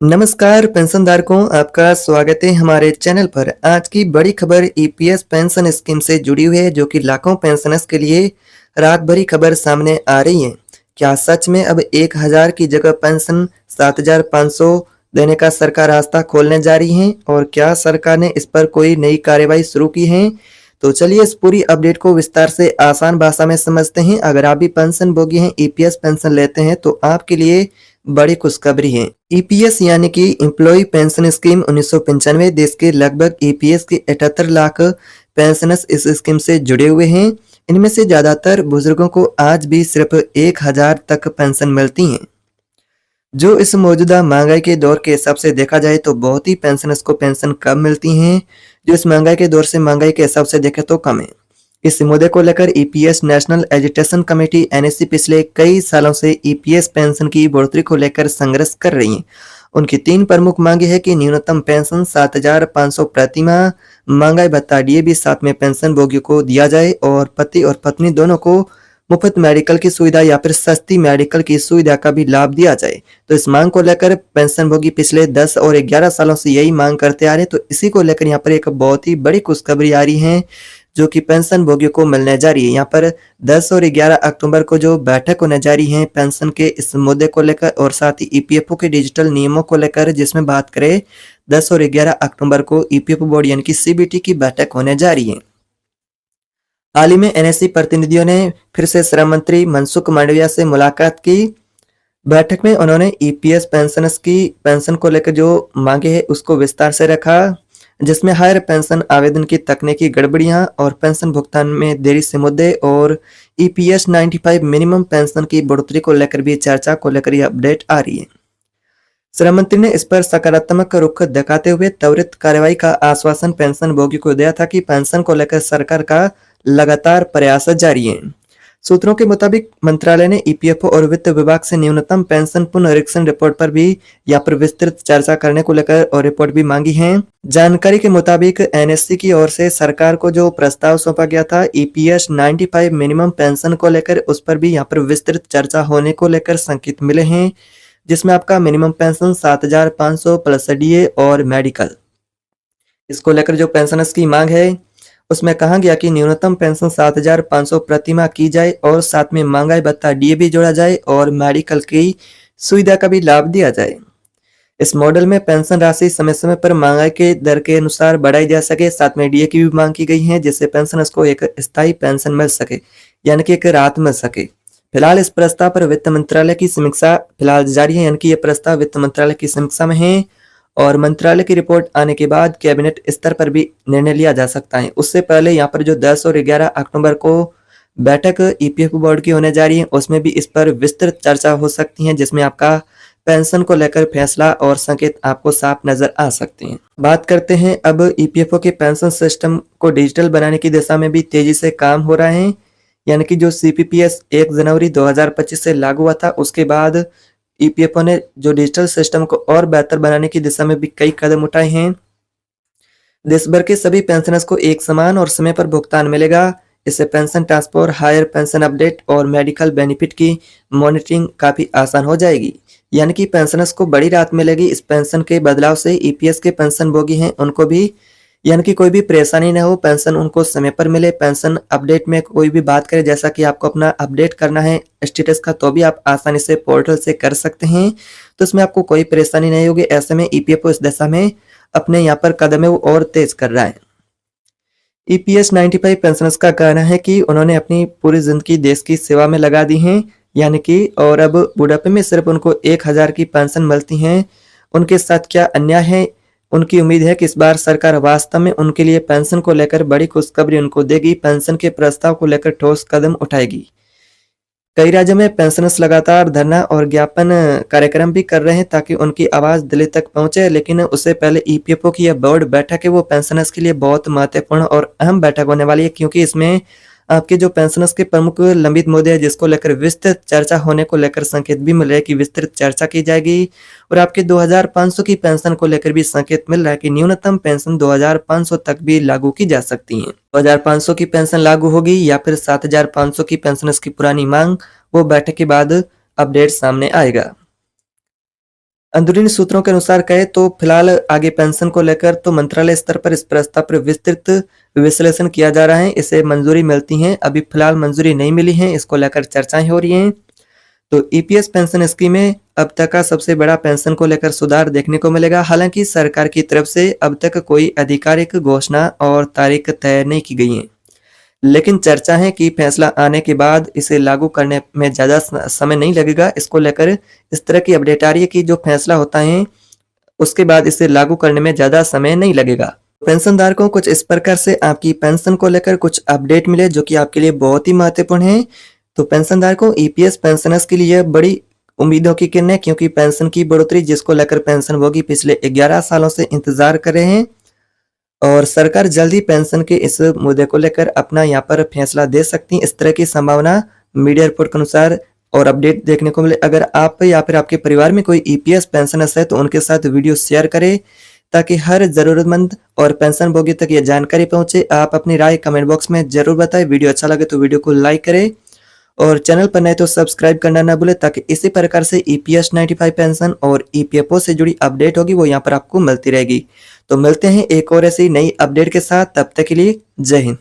नमस्कार पेंशनधारकों, आपका स्वागत है हमारे चैनल पर। आज की बड़ी खबर ईपीएस पेंशन स्कीम से जुड़ी हुई है, जो कि लाखों पेंशनर्स के लिए रात भरी खबर सामने आ रही है। क्या सच में अब 1000 की जगह पेंशन 7500 देने का सरकार रास्ता खोलने जा रही है? और क्या सरकार ने इस पर कोई नई कार्यवाही शुरू की है? तो चलिए इस पूरी अपडेट को विस्तार से आसान भाषा में समझते हैं। अगर आप भी पेंशन भोगी हैं, ईपीएस पेंशन लेते हैं, तो आपके लिए बड़ी खुशखबरी है। ईपीएस यानी कि एम्प्लॉय पेंशन स्कीम 1995 देश के लगभग ईपीएस के 78 लाख पेंशनर्स इस स्कीम से जुड़े हुए हैं। इनमें से ज्यादातर बुजुर्गों को आज भी सिर्फ 1000 तक पेंशन मिलती हैं, जो इस मौजूदा महंगाई के दौर के हिसाब से देखा जाए तो बहुत ही पेंशनर्स को पेंशन कम मिलती हैं, जो इस महंगाई के दौर से महंगाई के हिसाब से देखे तो कम है। इस मुद्दे को लेकर EPS national agitation committee NSC पिछले कई सालों से ईपीएस पेंशन की बढ़ोतरी को लेकर संघर्ष कर रही है। उनकी 3 प्रमुख मांगे है कि न्यूनतम पेंशन 7500 प्रति माह, महंगाई भत्ता डीए भी साथ में पेंशन भोगियों को दिया जाए और पति और पत्नी दोनों को मुफ्त मेडिकल की सुविधा या फिर सस्ती मेडिकल की सुविधा का भी लाभ दिया जाए। तो इस मांग को लेकर पेंशन भोगी पिछले 10 और 11 सालों से यही मांग करते आ रहे हैं। तो इसी को लेकर यहाँ पर एक बहुत ही बड़ी खुशखबरी आ रही है, जो कि पेंशन भोगियों को मिलने जा रही है। यहाँ पर 10 और 11 अक्टूबर को जो बैठक होने जा रही है पेंशन के इस मुद्दे को लेकर और साथ ही ईपीएफओ के डिजिटल नियमों को लेकर, जिसमें बात करें 10 और 11 अक्टूबर को ईपीएफओ बोर्ड यानी कि सीबीटी की बैठक होने जा रही है। हाल ही में एनएससी प्रतिनिधियों ने फिर से श्रम मंत्री मनसुख मांडविया से मुलाकात की। बैठक में उन्होंने ईपीएस पेंशनर्स की पेंशन को लेकर जो मांगे है उसको विस्तार से रखा, जिसमें हायर पेंशन आवेदन की तकनीकी गड़बड़ियां और पेंशन भुगतान में देरी से मुद्दे और ईपीएस 95 मिनिमम पेंशन की बढ़ोतरी को लेकर भी चर्चा को लेकर यह अपडेट आ रही है। श्रम मंत्री ने इस पर सकारात्मक रुख दिखाते हुए त्वरित कार्रवाई का आश्वासन पेंशन भोगी को दिया था कि पेंशन को लेकर सरकार का लगातार प्रयास जारी है। सूत्रों के मुताबिक मंत्रालय ने ईपीएफओ और वित्त विभाग से न्यूनतम पेंशन पुनरीक्षण रिपोर्ट पर भी यहाँ पर विस्तृत चर्चा करने को लेकर और रिपोर्ट भी मांगी है। जानकारी के मुताबिक एनएससी की ओर से सरकार को जो प्रस्ताव सौंपा गया था ईपीएस 95 मिनिमम पेंशन को लेकर, उस पर भी यहाँ पर विस्तृत चर्चा होने को लेकर संकेत मिले हैं, जिसमें आपका मिनिमम पेंशन 7500 प्लस डीए और मेडिकल, इसको लेकर जो पेंशनर्स की मांग है उसमें कहा गया कि न्यूनतम पेंशन 7500 प्रति माह की जाए और साथ में महंगाई भत्ता डीए भी जोड़ा जाए और मेडिकल की सुविधा का भी लाभ दिया जाए। इस मॉडल में पेंशन राशि समय समय पर महंगाई के दर के अनुसार बढ़ाई जा सके। साथ में डीए की भी मांग की गई है, जिससे पेंशनर्स को एक स्थायी पेंशन मिल सके, यानी कि एक राहत मिल सके। फिलहाल इस प्रस्ताव पर वित्त मंत्रालय की समीक्षा फिलहाल जारी है, यानी कि यह प्रस्ताव वित्त मंत्रालय की समीक्षा में है और मंत्रालय की रिपोर्ट आने के बाद कैबिनेट स्तर पर भी निर्णय लिया जा सकता है। उससे पहले यहाँ पर जो 10 और 11 अक्टूबर को बैठक ईपीएफओ बोर्ड की होने जा रही है, उसमें भी इस पर विस्तृत चर्चा हो सकती है, जिसमें आपका पेंशन को लेकर फैसला और संकेत आपको साफ नजर आ सकते हैं। बात करते हैं अब ईपीएफओ के पेंशन सिस्टम को डिजिटल बनाने की दिशा में भी तेजी से काम हो रहा है, यानी कि जो सीपीपीएस 1 जनवरी 2025 से लागू हुआ था, उसके बाद ईपीएफओ ने जो डिजिटल सिस्टम को और बेहतर बनाने की दिशा में भी कई कदम उठाए हैं। देश भर के सभी पेंशनर्स को एक समान और समय पर भुगतान मिलेगा। इससे pension transfer, higher pension update और मेडिकल बेनिफिट की मॉनिटरिंग काफी आसान हो जाएगी, यानी कि पेंशनर्स को बड़ी राहत मिलेगी। इस पेंशन के बदलाव से ईपीएस के पेंशन भोगी हैं उनको भी, यानी कि कोई भी परेशानी न हो, पेंशन उनको समय पर मिले। पेंशन अपडेट में कोई भी बात करें, जैसा कि आपको अपना अपडेट करना है स्टेटस का, तो भी आप आसानी से पोर्टल से कर सकते हैं, तो इसमें आपको कोई परेशानी नहीं होगी। ऐसे में ईपीएफओ इस दिशा में अपने यहाँ पर कदम है वो और तेज कर रहा है। ईपीएस 95 पेंशनर्स का कहना है कि उन्होंने अपनी पूरी जिंदगी देश की सेवा में लगा दी है, यानी कि और अब बुढ़ापे में सिर्फ उनको 1000 की पेंशन मिलती है। उनके साथ क्या अन्याय है? उनकी उम्मीद है कि इस बार सरकार वास्तव में उनके लिए पेंशन को लेकर बड़ी खुशखबरी उनको देगी, पेंशन के प्रस्ताव को लेकर ठोस कदम उठाएगी। कई राज्यों में पेंशनर्स लगातार धरना और ज्ञापन कार्यक्रम भी कर रहे हैं ताकि उनकी आवाज दिल्ली तक पहुंचे, लेकिन उससे पहले ईपीएफओ की यह बोर्ड बैठक है वो पेंशनर्स के लिए बहुत महत्वपूर्ण और अहम बैठक होने वाली है, क्योंकि इसमें आपके जो पेंशनर्स के प्रमुख लंबित मुद्दे हैं जिसको लेकर विस्तृत चर्चा होने को लेकर संकेत भी मिल रहा है कि विस्तृत चर्चा की जाएगी। और आपके 2500 की पेंशन को लेकर भी संकेत मिल रहा है कि न्यूनतम पेंशन 2500 तक भी लागू की जा सकती है। 2500 की पेंशन लागू होगी या फिर 7500 की पेंशनर्स की पुरानी मांग, वो बैठक के बाद अपडेट सामने आएगा। अंदरूनी सूत्रों के अनुसार कहे तो फिलहाल आगे पेंशन को लेकर तो मंत्रालय स्तर पर इस प्रस्ताव पर विस्तृत विश्लेषण किया जा रहा है। इसे मंजूरी मिलती है, अभी फिलहाल मंजूरी नहीं मिली है, इसको लेकर चर्चाएं हो रही हैं। तो ईपीएस पेंशन स्कीम में अब तक का सबसे बड़ा पेंशन को लेकर सुधार देखने को मिलेगा। हालांकि सरकार की तरफ से अब तक कोई आधिकारिक घोषणा और तारीख तय नहीं की गई है, लेकिन चर्चा है कि फैसला आने के बाद इसे लागू करने में ज़्यादा समय नहीं लगेगा। इसको लेकर इस तरह की अपडेट आ रही है कि जो फैसला होता है उसके बाद इसे लागू करने में ज़्यादा समय नहीं लगेगा। पेंशनधारकों कुछ इस प्रकार से आपकी पेंशन को लेकर कुछ अपडेट मिले जो कि आपके लिए बहुत ही महत्वपूर्ण है। तो पेंशनधारकों ईपीएस पेंशनर्स के लिए बड़ी उम्मीदों की किरण है, क्योंकि पेंशन की बढ़ोतरी जिसको लेकर पेंशनभोगी पिछले 11 सालों से इंतजार कर रहे हैं और सरकार जल्द ही पेंशन के इस मुद्दे को लेकर अपना यहाँ पर फैसला दे सकती है। इस तरह की संभावना मीडिया रिपोर्ट के अनुसार और अपडेट देखने को मिले। अगर आप या फिर आपके परिवार में कोई ईपीएस पेंशनर्स है तो उनके साथ वीडियो शेयर करें ताकि हर जरूरतमंद और पेंशन भोगी तक ये जानकारी पहुंचे। आप अपनी राय कमेंट बॉक्स में जरूर बताएं। वीडियो अच्छा लगे तो वीडियो को लाइक करें और चैनल पर नए तो सब्सक्राइब करना ना भूले, ताकि इसी प्रकार से ईपीएस 95 पेंशन और ईपीएफओ से जुड़ी अपडेट होगी वो यहाँ पर आपको मिलती रहेगी। तो मिलते हैं एक और ऐसी नई अपडेट के साथ, तब तक के लिए जय हिंद।